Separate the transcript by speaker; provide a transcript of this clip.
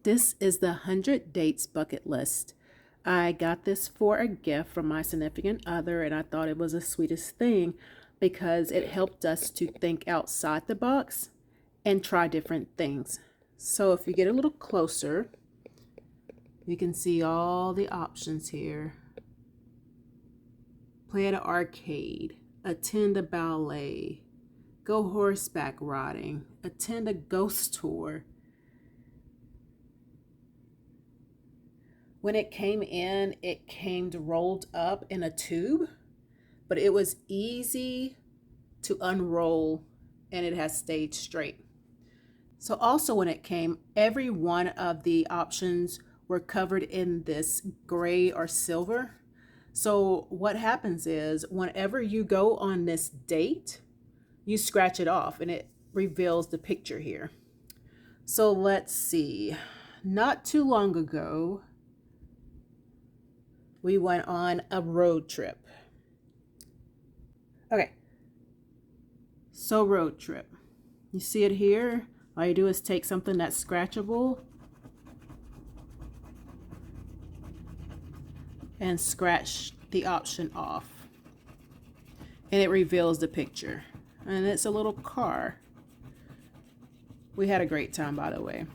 Speaker 1: This is the 100 Dates Bucket List. I got this for a gift from my significant other, and I thought it was the sweetest thing because it helped us to think outside the box and try different things. So if you get a little closer, you can see all the options here. Play at an arcade, attend a ballet, go horseback riding, attend a ghost tour. When it came in, it came rolled up in a tube, but it was easy to unroll and it has stayed straight. So also when it came, every one of the options were covered in this gray or silver. So what happens is whenever you go on this date, you scratch it off and it reveals the picture here. So let's see, not too long ago, we went on a road trip. Okay, so road trip. You see it here? All you do is take something that's scratchable and scratch the option off. And it reveals the picture. And it's a little car. We had a great time, by the way.